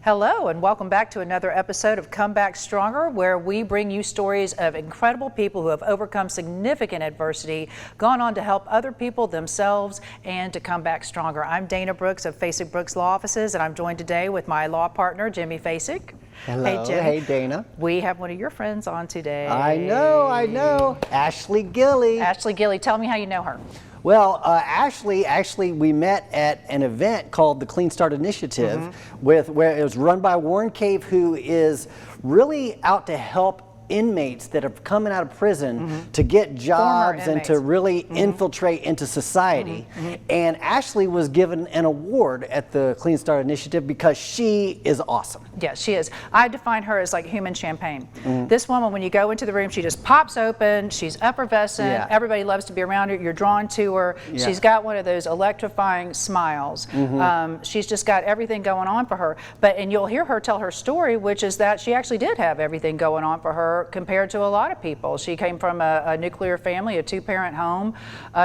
Hello and welcome back to another episode of Come Back Stronger, where we bring you stories of incredible people who have overcome significant adversity, gone on to help other people, themselves, and to come back stronger. I'm Dana Brooks of Fasig Brooks Law Offices, and I'm joined today with my law partner, Jimmy Fasig. Hello. Hey, Jimmy. Hey, Dana. We have one of your friends on today. I know. Ashely Gilley. Ashely Gilley, tell me how you know her. Well, Ashely, we met at an event called the Clean Start Initiative, where it was run by Warren Cave, who is really out to help inmates that are coming out of prison to get jobs and to really infiltrate into society. And Ashely was given an award at the Clean Start Initiative because she is awesome. Yes, she is. I define her as like human champagne. This woman, when you go into the room, she just pops open. She's effervescent. Yeah. Everybody loves to be around her. You're drawn to her. Yeah. She's got one of those electrifying smiles. She's just got everything going on for her. And you'll hear her tell her story, which is that she actually did have everything going on for her compared to a lot of people. She came from a nuclear family, a two-parent home,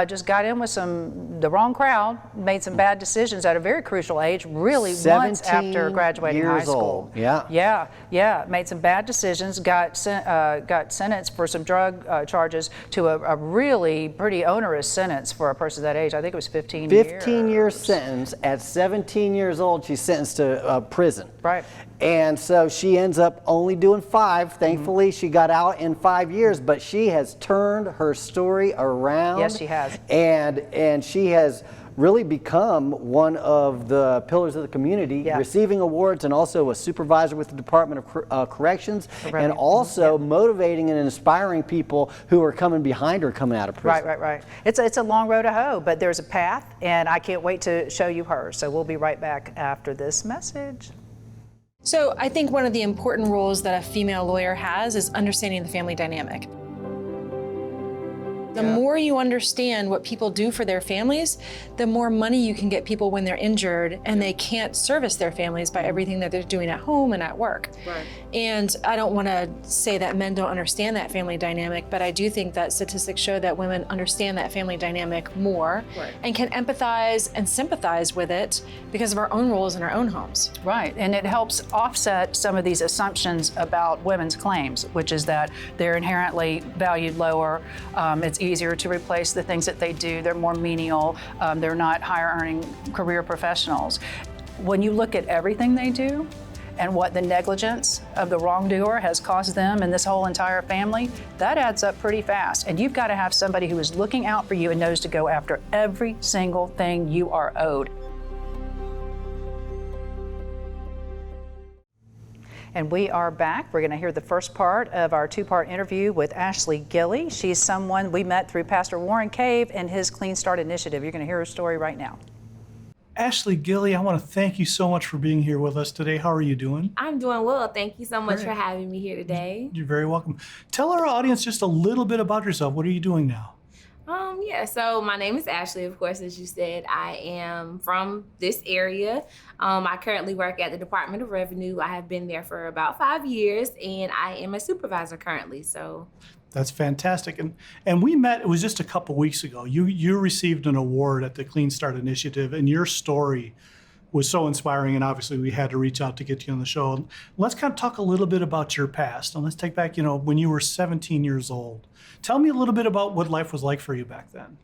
just got in with the wrong crowd, made some bad decisions at a very crucial age, really months after graduating high school. Yeah, made some bad decisions, got sentenced for some drug charges to a really pretty onerous sentence for a person that age. I think it was 15 years. 15-year sentence. At 17 years old, she's sentenced to prison. Right. And so she ends up only doing 5. Thankfully, she got out in 5 years, but she has turned her story around. Yes, she has. And she has really become one of the pillars of the community, receiving awards and also a supervisor with the Department of Corrections, and also motivating and inspiring people who are coming behind her coming out of prison. Right. It's a long road to hoe, but there's a path, and I can't wait to show you her. So we'll be right back after this message. So I think one of the important roles that a female lawyer has is understanding the family dynamic. The more you understand what people do for their families, the more money you can get people when they're injured and they can't service their families by everything that they're doing at home and at work. Right. And I don't want to say that men don't understand that family dynamic, but I do think that statistics show that women understand that family dynamic more and can empathize and sympathize with it because of our own roles in our own homes. Right, and it helps offset some of these assumptions about women's claims, which is that they're inherently valued lower. It's easier to replace the things that they do. They're more menial. They're not higher earning career professionals. When you look at everything they do and what the negligence of the wrongdoer has cost them and this whole entire family, that adds up pretty fast. And you've got to have somebody who is looking out for you and knows to go after every single thing you are owed. And we are back. We're going to hear the first part of our 2-part interview with Ashely Gilley. She's someone we met through Pastor Warren Cave and his Clean Start Initiative. You're going to hear her story right now. Ashely Gilley, I want to thank you so much for being here with us today. How are you doing? I'm doing well. Thank you so much for having me here today. You're very welcome. Tell our audience just a little bit about yourself. What are you doing now? So my name is Ashely, of course, as you said. I am from this area. I currently work at the Department of Revenue. I have been there for about 5 years, and I am a supervisor currently. So that's fantastic. And we met, it was just a couple weeks ago. You received an award at the Clean Start Initiative, and your story was so inspiring, and obviously we had to reach out to get you on the show. Let's kind of talk a little bit about your past, and let's take back, when you were 17 years old. Tell me a little bit about what life was like for you back then.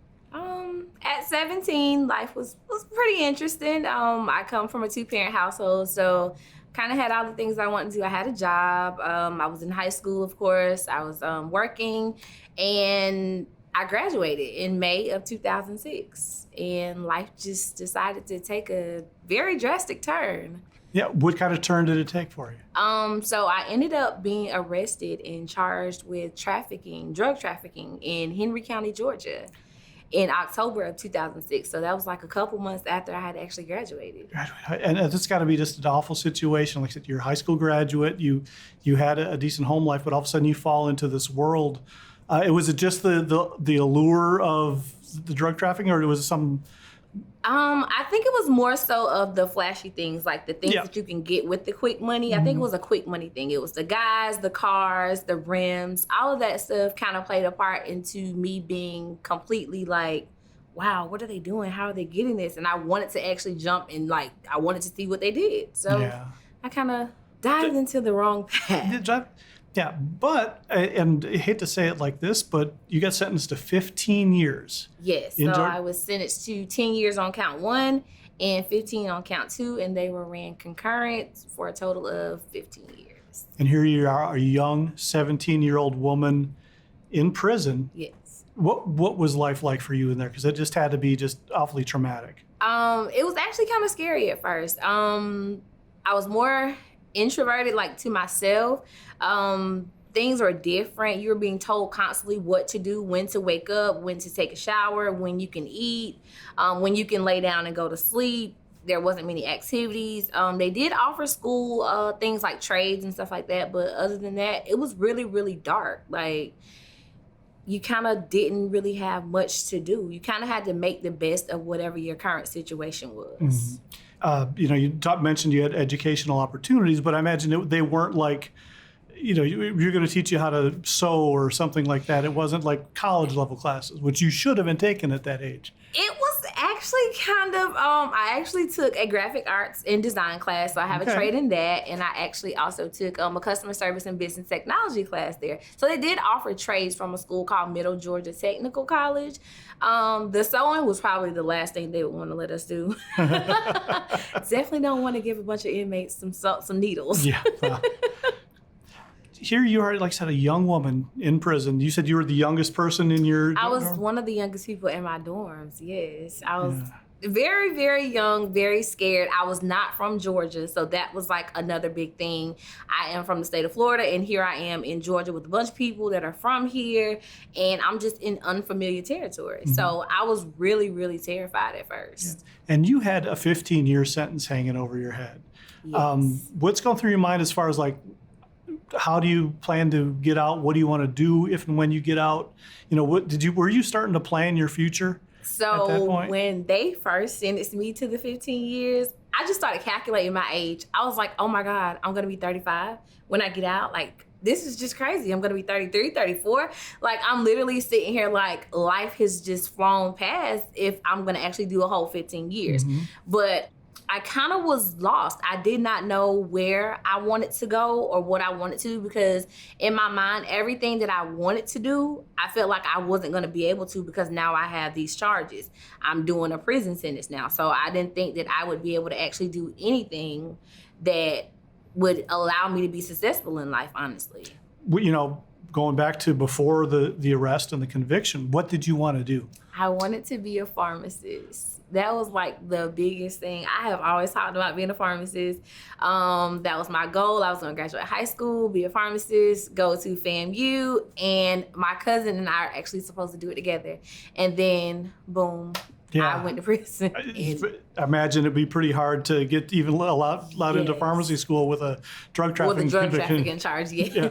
At 17, life was pretty interesting. I come from a 2-parent household, so kind of had all the things I wanted to do. I had a job. I was in high school, of course. I was working, and I graduated in May of 2006, and life just decided to take a very drastic turn. Yeah, what kind of turn did it take for you? So I ended up being arrested and charged with drug trafficking in Henry County, Georgia in October of 2006. So that was like a couple months after I had actually graduated. And it's got to be just an awful situation. Like I said, you're a high school graduate, you had a decent home life, but all of a sudden you fall into this world. Was it just the allure of the drug trafficking, or was it some? I think it was more so of the flashy things, like the things that you can get with the quick money. I think it was a quick money thing. It was the guys, the cars, the rims, all of that stuff kind of played a part into me being completely like, wow, what are they doing? How are they getting this? And I wanted to actually jump and I wanted to see what they did. So I I kind of dived into the wrong path. Yeah, but, and I hate to say it like this, but you got sentenced to 15 years. Yes, so I was sentenced to 10 years on count 1 and 15 on count 2, and they were ran concurrent for a total of 15 years. And here you are, a young 17-year-old woman in prison. Yes. What was life like for you in there? Because it just had to be just awfully traumatic. It was actually kind of scary at first. I was more introverted, like to myself. Things are different. You're being told constantly what to do, when to wake up, when to take a shower, when you can eat, when you can lay down and go to sleep. There wasn't many activities. They did offer school things like trades and stuff like that, but other than that, it was really, really dark. Like, you kind of didn't really have much to do. You kind of had to make the best of whatever your current situation was. You mentioned you had educational opportunities, but I imagine they weren't like, you're going to teach you how to sew or something like that. It wasn't like college level classes, which you should have been taking at that age. It was actually kind of, I actually took a graphic arts and design class, so I have a trade in that, and I actually also took a customer service and business technology class there. So they did offer trades from a school called Middle Georgia Technical College. The sewing was probably the last thing they would want to let us do. Definitely don't want to give a bunch of inmates some needles. Yeah. Here you are, like I said, a young woman in prison. You said you were the youngest person in your I was dorm? one of the youngest people in my dorms, yes. I was very, very young, very scared. I was not from Georgia, so that was like another big thing. I am from the state of Florida, and here I am in Georgia with a bunch of people that are from here, and I'm just in unfamiliar territory. So I was really, really terrified at first. Yeah. And you had a 15-year sentence hanging over your head. Yes. What's going through your mind as far as like, how do you plan to get out? What do you want to do if and when you get out? Were you starting to plan your future at that So point? when they first sentenced me to the 15 years, I just started calculating my age. I was like, oh my God, I'm going to be 35 when I get out. Like, this is just crazy. I'm going to be 33, 34. Like, I'm literally sitting here like life has just flown past if I'm going to actually do a whole 15 years. But I kind of was lost. I did not know where I wanted to go or what I wanted to do, because in my mind, everything that I wanted to do, I felt like I wasn't going to be able to, because now I have these charges. I'm doing a prison sentence now. So I didn't think that I would be able to actually do anything that would allow me to be successful in life, honestly. Going back to before the arrest and the conviction, what did you want to do? I wanted to be a pharmacist. That was like the biggest thing. I have always talked about being a pharmacist. That was my goal. I was going to graduate high school, be a pharmacist, go to FAMU, and my cousin and I are actually supposed to do it together. And then, boom, I went to prison. I imagine it'd be pretty hard to get even allowed into pharmacy school with a drug trafficking with a drug conviction. trafficking charge, yes. Yeah.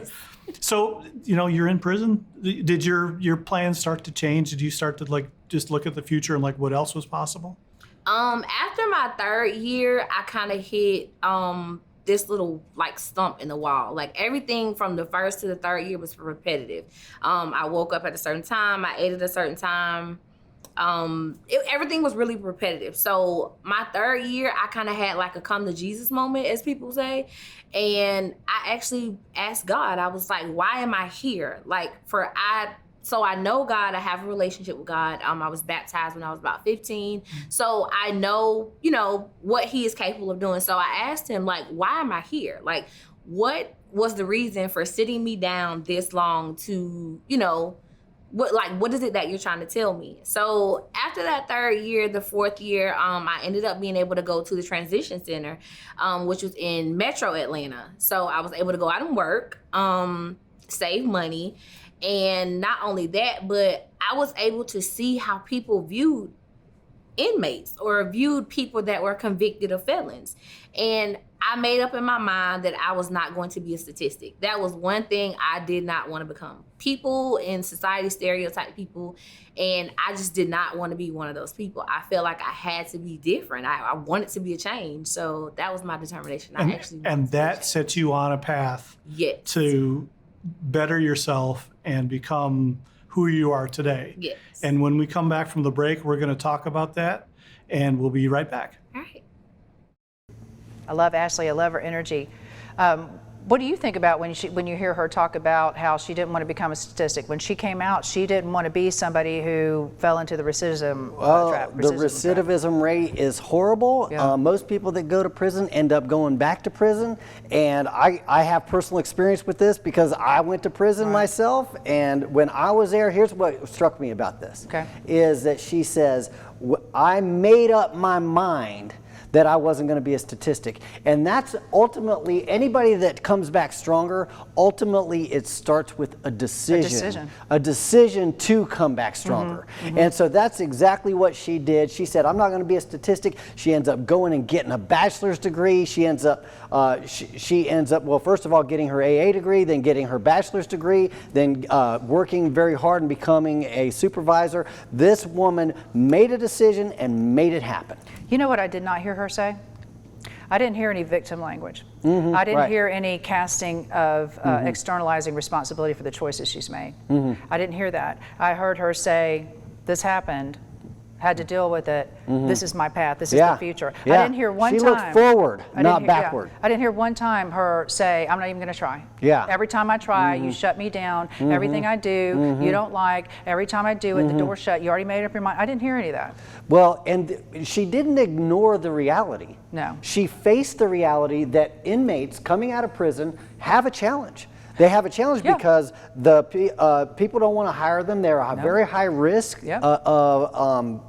So, you're in prison. Did your plans start to change? Did you start to just look at the future and what else was possible? After my third year, I kind of hit this little stump in the wall. Like, everything from the first to the third year was repetitive. I woke up at a certain time. I ate at a certain time. Everything was really repetitive. So my third year, I kind of had a come to Jesus moment, as people say. And I actually asked God, I was like, why am I here? So I know God, I have a relationship with God. I was baptized when I was about 15. So I know, what he is capable of doing. So I asked him, why am I here? What was the reason for sitting me down this long to, what is it that you're trying to tell me? So after that third year, the fourth year, I ended up being able to go to the transition center, which was in Metro Atlanta. So I was able to go out and work, save money. And not only that, but I was able to see how people viewed inmates or viewed people that were convicted of felons. And I made up in my mind that I was not going to be a statistic. That was one thing I did not want to become. People in society stereotype people, and I just did not want to be one of those people. I felt like I had to be different. I wanted to be a change. So that was my determination. And that set you on a path to better yourself and become who you are today. Yes. And when we come back from the break, we're going to talk about that, and we'll be right back. All right. I love Ashely. I love her energy. What do you think about when you hear her talk about how she didn't want to become a statistic? When she came out, she didn't want to be somebody who fell into the recidivism trap. The recidivism rate is horrible. Yeah. Most people that go to prison end up going back to prison. And I have personal experience with this because I went to prison myself. And when I was there, here's what struck me about this. Is that she says, I made up my mind that I wasn't going to be a statistic. And that's ultimately, anybody that comes back stronger, ultimately it starts with a decision. A decision to come back stronger. And so that's exactly what she did. She said, I'm not going to be a statistic. She ends up going and getting a bachelor's degree. She ends up, well, first of all, getting her AA degree, then getting her bachelor's degree, then working very hard and becoming a supervisor. This woman made a decision and made it happen. You know what I did not hear her say? I didn't hear any victim language. I didn't hear any casting of externalizing responsibility for the choices she's made. I didn't hear that. I heard her say, this happened, had to deal with it, this is my path, this is the future. I didn't hear one time. She looked forward, not backward. I didn't hear one time her say, I'm not even going to try. Every time I try, you shut me down. Everything I do, you don't like. Every time I do it, the door's shut. You already made up your mind. I didn't hear any of that. Well, and she didn't ignore the reality. No. She faced the reality that inmates coming out of prison have a challenge. They have a challenge because the people don't want to hire them. They're a very high risk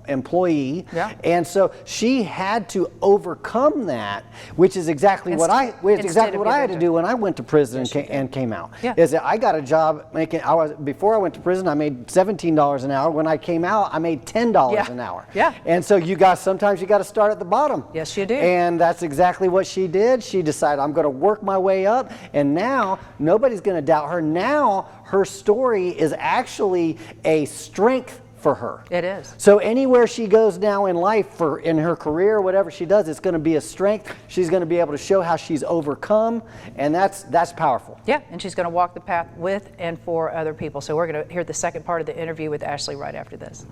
employee, and so she had to overcome that, which is exactly what I had to do when I went to prison and came out. Is that I got a job making. Before I went to prison, I made $17 an hour. When I came out, I made $10 an hour. And so sometimes you got to start at the bottom. Yes, you do. And that's exactly what she did. She decided, I'm going to work my way up, and now nobody's going to doubt her. Now her story is actually a strength for her. It is. So anywhere she goes now in life, in her career, whatever she does, it's going to be a strength. She's going to be able to show how she's overcome, and that's powerful. Yeah, and she's going to walk the path with and for other people. So we're going to hear the second part of the interview with Ashely right after this.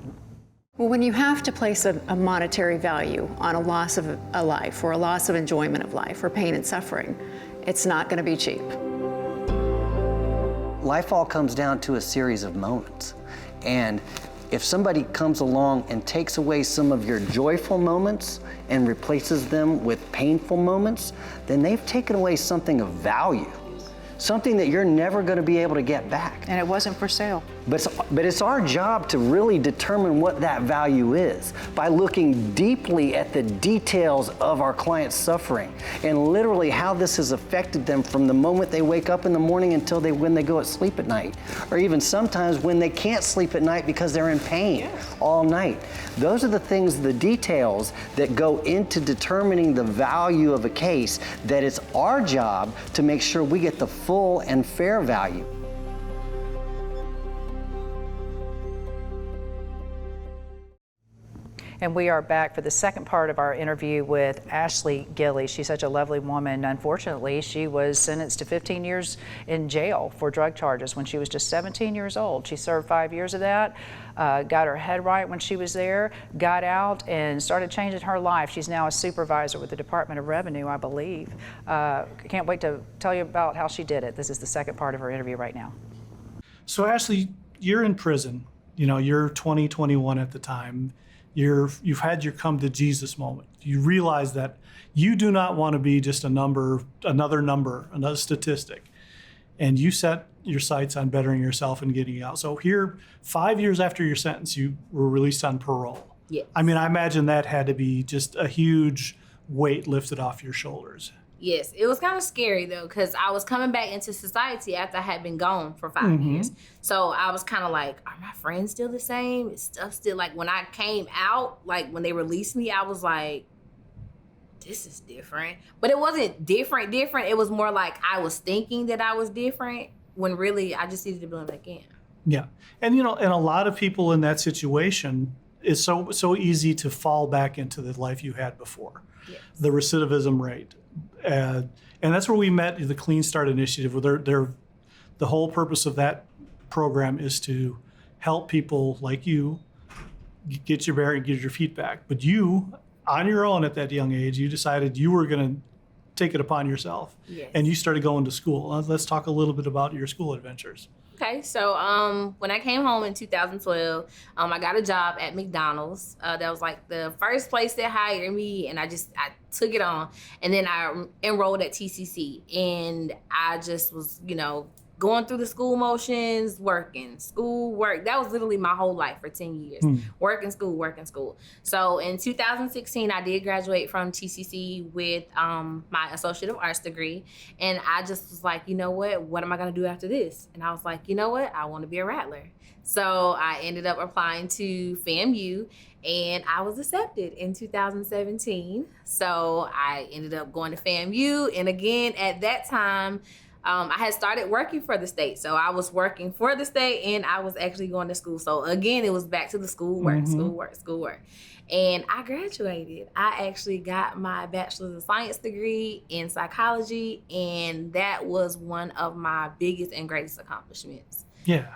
Well, when you have to place a monetary value on a loss of a life or a loss of enjoyment of life or pain and suffering, it's not going to be cheap. Life all comes down to a series of moments. And if somebody comes along and takes away some of your joyful moments and replaces them with painful moments, then they've taken away something of value, something that you're never going to be able to get back. And it wasn't for sale. But it's our job to really determine what that value is by looking deeply at the details of our client's suffering and literally how this has affected them from the moment they wake up in the morning until when they go to sleep at night, or even sometimes when they can't sleep at night because they're in pain all night. Those are the things, the details that go into determining the value of a case, that it's our job to make sure we get the full and fair value. And we are back for the second part of our interview with Ashely Gilley. She's such a lovely woman. Unfortunately, she was sentenced to 15 years in jail for drug charges when she was just 17 years old. She served 5 years of that, got her head right when she was there, got out and started changing her life. She's now a supervisor with the Department of Revenue, I believe. Can't wait to tell you about how she did it. This is the second part of her interview right now. So Ashely, you're in prison. You know, you're 20, 21 at the time. You've had your come to Jesus moment. You realize that you do not want to be just another statistic. And you set your sights on bettering yourself and getting out. So here, 5 years after your sentence, you were released on parole. Yes. I mean, I imagine that had to be just a huge weight lifted off your shoulders. Yes, it was kind of scary though, because I was coming back into society after I had been gone for 5 years. So I was kind of like, are my friends still the same? Is stuff still, like when I came out, like when they released me, I was like, this is different. But it wasn't different. It was more like I was thinking that I was different when really I just needed to blend back in. Yeah. And, you know, and a lot of people in that situation, it's so easy to fall back into the life you had before. Yes. The recidivism rate. And that's where we met the Clean Start Initiative. Where the whole purpose of that program is to help people like you get your feet back. But you, on your own at that young age, you decided you were going to take it upon yourself. Yes. And you started going to school. Let's talk a little bit about your school adventures. Okay, so when I came home in 2012, I got a job at McDonald's. That was like the first place that hired me, and I took it on. And then I enrolled at TCC, and I just was, going through the school motions, working, school, work. That was literally my whole life for 10 years. Working, school, working, school. So in 2016, I did graduate from TCC with my Associate of Arts degree. And I just was like, what am I going to do after this? And I was like, I want to be a rattler. So I ended up applying to FAMU, and I was accepted in 2017. So I ended up going to FAMU. And again, at that time, I had started working for the state. So I was working for the state, and I was actually going to school. So again, it was back to the schoolwork. And I graduated. I actually got my Bachelor's of Science degree in psychology, and that was one of my biggest and greatest accomplishments. Yeah.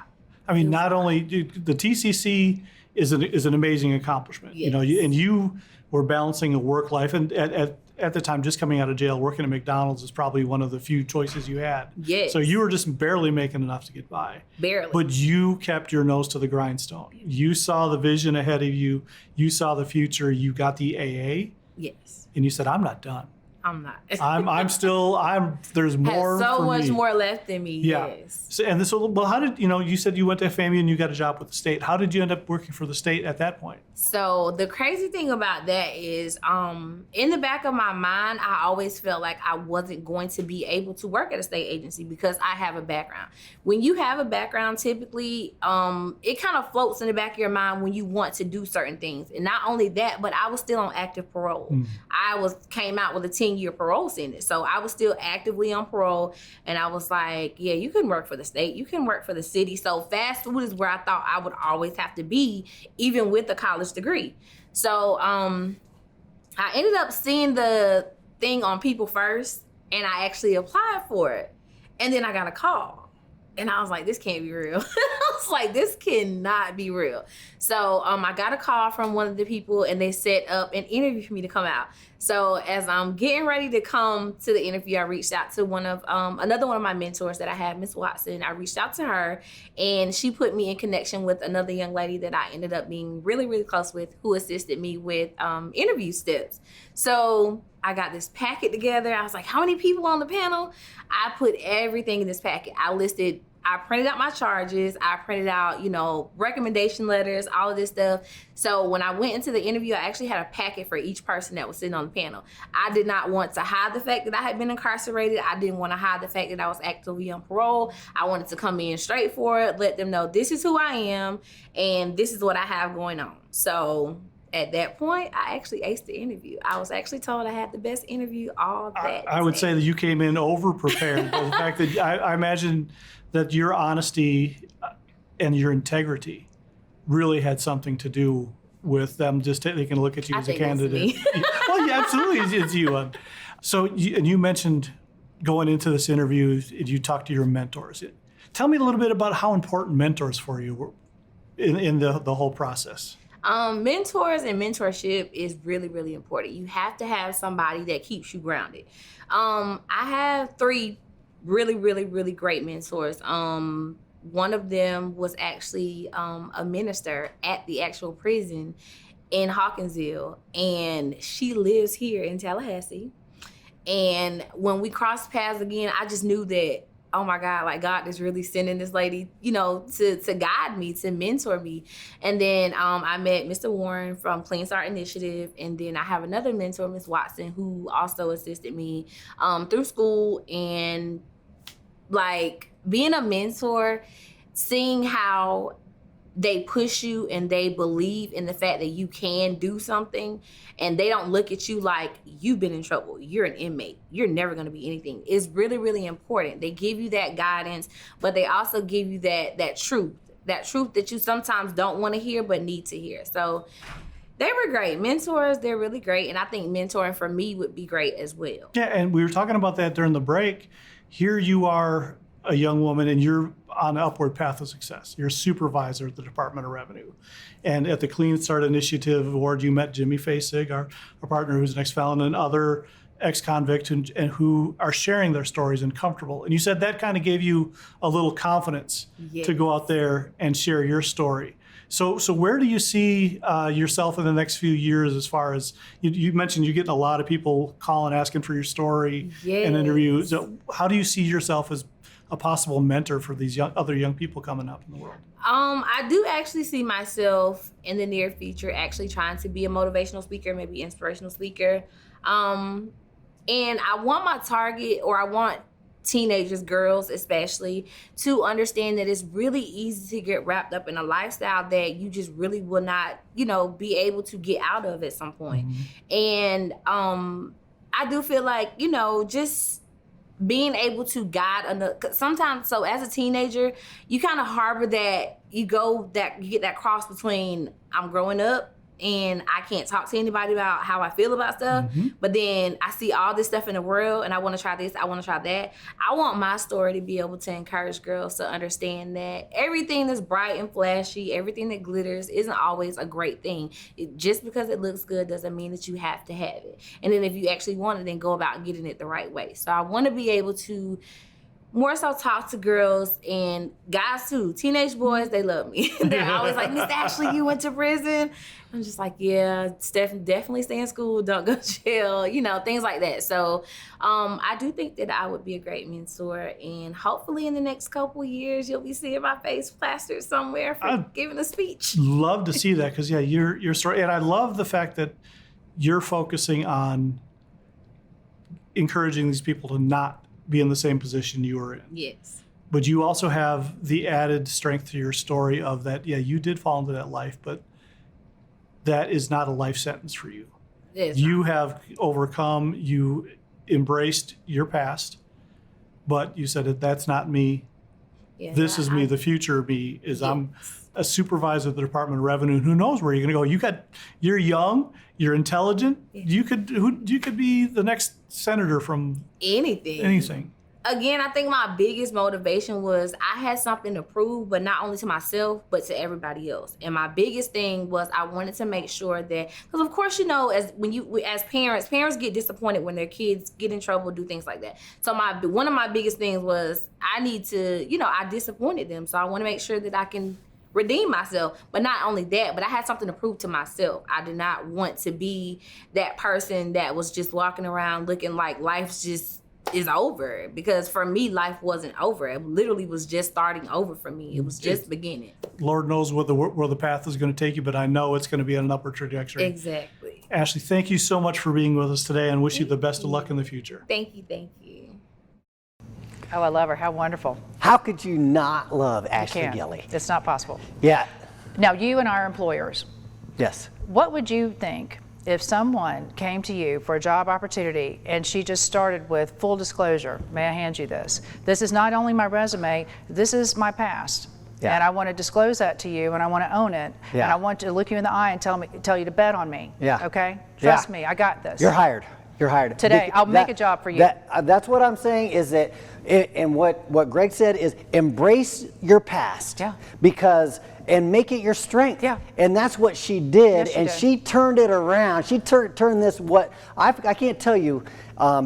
I mean, not only the TCC is an amazing accomplishment, Yes. And you were balancing a work life, and at the time, just coming out of jail, working at McDonald's is probably one of the few choices you had. Yes. So you were just barely making enough to get by. Barely. But you kept your nose to the grindstone. You saw the vision ahead of you. You saw the future. You got the AA. Yes. And you said, I'm not done. I'm not. There's more Has so for much me. more left in me. Yeah. Yes. So, how did, you said you went to FAMU and you got a job with the state. How did you end up working for the state at that point? So the crazy thing about that is, in the back of my mind, I always felt like I wasn't going to be able to work at a state agency because I have a background. When you have a background, typically, it kind of floats in the back of your mind when you want to do certain things. And not only that, but I was still on active parole. I came out with a 10-year parole sentence. So I was still actively on parole, and I was like, yeah, you can work for the state, you can work for the city. So fast food is where I thought I would always have to be, even with a college degree. So I ended up seeing the thing on People First, and I actually applied for it. And then I got a call. And I was like, this can't be real. I was like, this cannot be real. So I got a call from one of the people, and they set up an interview for me to come out. So as I'm getting ready to come to the interview, I reached out to another one of my mentors that I had, Miss Watson. I reached out to her, and she put me in connection with another young lady that I ended up being really, really close with, who assisted me with interview steps. So I got this packet together. I was like, how many people on the panel? I put everything in this packet. I printed out my charges. I printed out, recommendation letters, all of this stuff. So when I went into the interview, I actually had a packet for each person that was sitting on the panel. I did not want to hide the fact that I had been incarcerated. I didn't want to hide the fact that I was actively on parole. I wanted to come in straight for it, let them know this is who I am, and this is what I have going on. So at that point, I actually aced the interview. I was actually told I had the best interview all that I would say that you came in over-prepared. The fact that I imagine that your honesty and your integrity really had something to do with them just taking a look at you as a candidate. Well, yeah, absolutely, it's you. So you mentioned going into this interview, you talked to your mentors. Tell me a little bit about how important mentors for you were in the whole process. Mentors and mentorship is really, really important. You have to have somebody that keeps you grounded. I have 3 really, really, really great mentors. One of them was actually a minister at the actual prison in Hawkinsville, and she lives here in Tallahassee. And when we crossed paths again, I just knew that, oh my God, like God is really sending this lady, to guide me, to mentor me. And then I met Mr. Warren from Clean Start Initiative. And then I have another mentor, Ms. Watson, who also assisted me through school. And like being a mentor, seeing how they push you and they believe in the fact that you can do something, and they don't look at you like you've been in trouble, you're an inmate, you're never going to be anything. It's really, really important. They give you that guidance, but they also give you that truth that you sometimes don't want to hear but need to hear. So they were great. Mentors, they're really great. And I think mentoring for me would be great as well. Yeah, and we were talking about that during the break. Here you are, a young woman, and you're on an upward path of success. You're a supervisor at the Department of Revenue. And at the Clean Start Initiative Award, you met Jimmy Fasig, our partner who's an ex-felon, and other ex-convict and who are sharing their stories and comfortable. And you said that kind of gave you a little confidence to go out there and share your story. So where do you see yourself in the next few years as far as, you mentioned you're getting a lot of people calling, asking for your story and interviews. So how do you see yourself as a possible mentor for these other young people coming up in the world? I do actually see myself in the near future actually trying to be a motivational speaker, maybe inspirational speaker. And I want my target, or I want teenagers, girls especially, to understand that it's really easy to get wrapped up in a lifestyle that you just really will not, be able to get out of at some point. And I do feel like, just being able to guide sometimes, so as a teenager, you kind of harbor that, you get that cross between I'm growing up and I can't talk to anybody about how I feel about stuff, but then I see all this stuff in the world and I want to try this, I want to try that. I want my story to be able to encourage girls to understand that everything that's bright and flashy, everything that glitters isn't always a great thing. Just because it looks good doesn't mean that you have to have it. And then if you actually want it, then go about getting it the right way. So I want to be able to more so talk to girls and guys too. Teenage boys, they love me. They're always like, Miss Ashely, you went to prison. I'm just like, yeah, definitely stay in school, don't go to jail, things like that. So I do think that I would be a great mentor, and hopefully in the next couple of years, you'll be seeing my face plastered somewhere for giving a speech. Love to see that, because your story, and I love the fact that you're focusing on encouraging these people to not be in the same position you were in. Yes. But you also have the added strength to your story of that, you did fall into that life, but that is not a life sentence for you. You have overcome, you embraced your past, but you said that that's not me. Yeah, this is me. The future of me is I'm a supervisor at the Department of Revenue. And who knows where you're going to go? You're young, you're intelligent. You could be the next senator from anything. Again, I think my biggest motivation was I had something to prove, but not only to myself, but to everybody else. And my biggest thing was I wanted to make sure that, because of course, as parents get disappointed when their kids get in trouble, do things like that. So one of my biggest things was I need to, I disappointed them. So I want to make sure that I can redeem myself. But not only that, but I had something to prove to myself. I did not want to be that person that was just walking around looking like life's just is over, because for me, life wasn't over. It literally was just starting over for me. It was just beginning. Lord knows where the path is going to take you, but I know it's going to be on an upward trajectory. Exactly. Ashely, thank you so much for being with us today, and wish you the best of luck in the future. Thank you. Oh, I love her. How wonderful. How could you not love Ashely Gilley? It's not possible. Yeah. Now, you and our employers. Yes. What would you think if someone came to you for a job opportunity and she just started with full disclosure? May I hand you this? This is not only my resume, this is my past. Yeah. And I want to disclose that to you, and I want to own it. Yeah. And I want to look you in the eye and tell you to bet on me. Yeah. Okay? Trust me, I got this. You're hired. You're hired. Today, I'll make a job for you. That's what I'm saying is that, and what Greg said is embrace your past. Yeah. And make it your strength. Yeah. And that's what she did. Yes, she turned it around. She turned this, I can't tell you,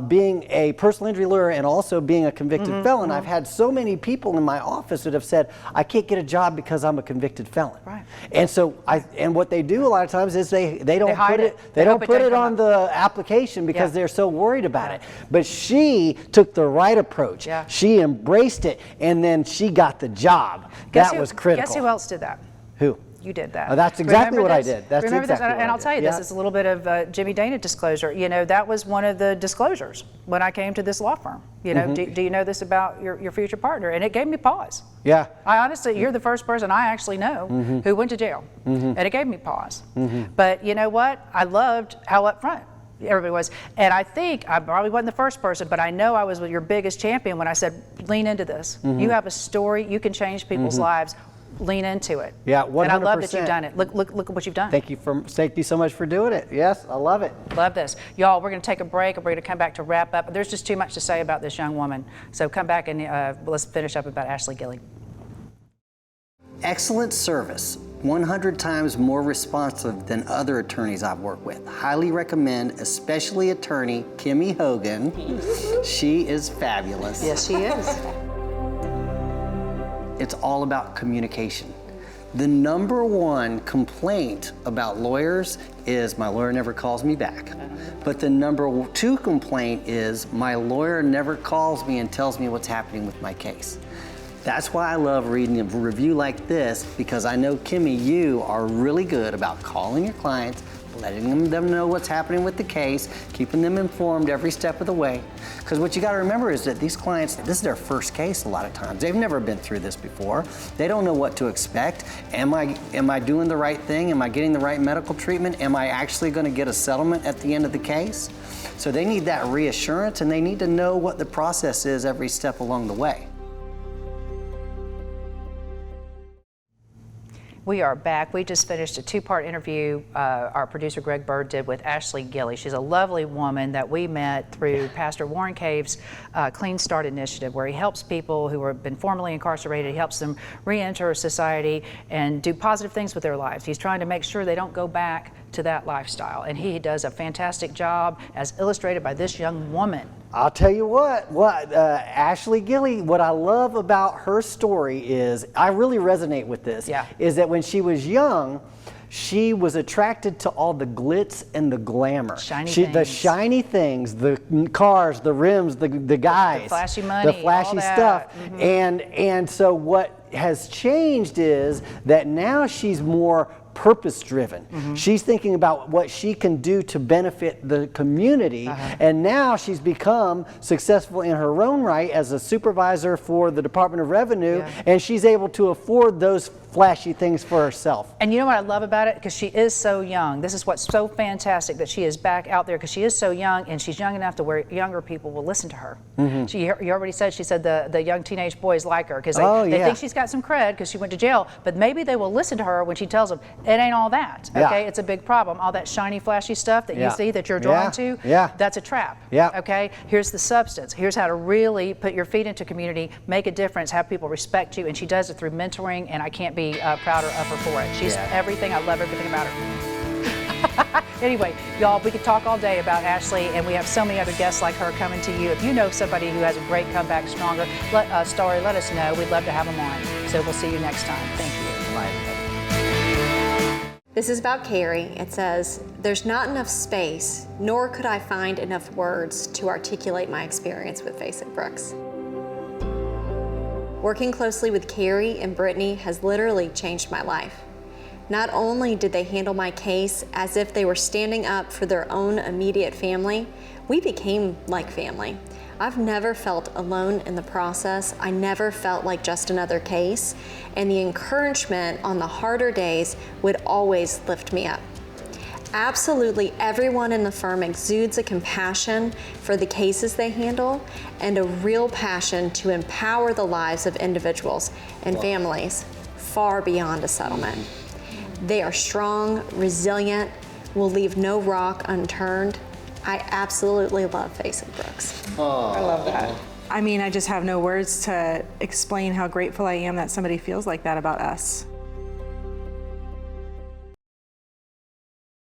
being a personal injury lawyer and also being a convicted felon, I've had so many people in my office that have said, I can't get a job because I'm a convicted felon. Right. And so what they do a lot of times is they don't put it on the application because they're so worried about it. But she took the right approach. Yeah. She embraced it, and then she got the job. That was critical. Guess who else did that? Who? You did that. Oh, that's exactly what I did. That's Remember exactly this, what and I'll I did. tell you, this is a little bit of Jimmy Dana disclosure. That was one of the disclosures when I came to this law firm. Do you know this about your future partner? And it gave me pause. Yeah. I honestly, you're the first person I actually know who went to jail, and it gave me pause. But you know what? I loved how upfront everybody was. And I think I probably wasn't the first person, but I know I was your biggest champion when I said, lean into this. You have a story, you can change people's lives. Lean into it. Yeah, 100%. And I love that you've done it. Look at what you've done. Thank you so much for doing it. Yes, I love it. Love this. Y'all, we're going to take a break, and we're going to come back to wrap up. There's just too much to say about this young woman. So come back and let's finish up about Ashely Gilley. Excellent service 100 times more responsive than other attorneys I've worked with. Highly recommend, especially attorney Kimmy Hogan. She is fabulous. Yes, she is. It's all about communication. The #1 complaint about lawyers is my lawyer never calls me back. But the #2 complaint is my lawyer never calls me and tells me what's happening with my case. That's why I love reading a review like this, because I know, Kimmy, you are really good about calling your clients, letting them know what's happening with the case, keeping them informed every step of the way. Because what you got to remember is that these clients, this is their first case a lot of times. They've never been through this before. They don't know what to expect. Am I doing the right thing? Am I getting the right medical treatment? Am I actually going to get a settlement at the end of the case? So they need that reassurance, and they need to know what the process is every step along the way. We are back. We just finished a 2-part interview our producer Greg Bird did with Ashely Gilley. She's a lovely woman that we met through Pastor Warren Cave's Clean Start Initiative, where he helps people who have been formerly incarcerated. He helps them re-enter society and do positive things with their lives. He's trying to make sure they don't go back to that lifestyle, and he does a fantastic job, as illustrated by this young woman. I'll tell you what Ashely Gilley, what I love about her story is, I really resonate with this, is that when she was young, she was attracted to all the glitz and the glamour. The shiny things, the cars, the rims, the guys. The flashy money, the flashy all that. stuff. And so what has changed is that now she's more purpose-driven. She's thinking about what she can do to benefit the community, and now she's become successful in her own right as a supervisor for the Department of Revenue, and she's able to afford those flashy things for herself. And you know what I love about it? Because she is so young. This is what's so fantastic, that she is back out there, because she is so young, and she's young enough to where younger people will listen to her. You already said, she said the young teenage boys like her because they think she's got some cred because she went to jail, but maybe they will listen to her when she tells them it ain't all that. Okay, it's a big problem. All that shiny, flashy stuff that you see that you're drawn to, that's a trap. Okay, here's the substance. Here's how to really put your feet into community, make a difference, have people respect you, and she does it through mentoring, and I can't be prouder of her for it. She's everything. I love everything about her. Anyway, y'all, we could talk all day about Ashely, and we have so many other guests like her coming to you. If you know somebody who has a great comeback story, let us know. We'd love to have them on. So we'll see you next time. Thank you. Bye. This is about Carrie. It says, "There's not enough space, nor could I find enough words to articulate my experience with Fasig Brooks. Working closely with Carrie and Brittany has literally changed my life. Not only did they handle my case as if they were standing up for their own immediate family, we became like family. I've never felt alone in the process. I never felt like just another case, and the encouragement on the harder days would always lift me up. Absolutely everyone in the firm exudes a compassion for the cases they handle and a real passion to empower the lives of individuals and families far beyond a settlement. They are strong, resilient, will leave no rock unturned. I absolutely love Fasig Brooks." I love that. I mean, I just have no words to explain how grateful I am that somebody feels like that about us.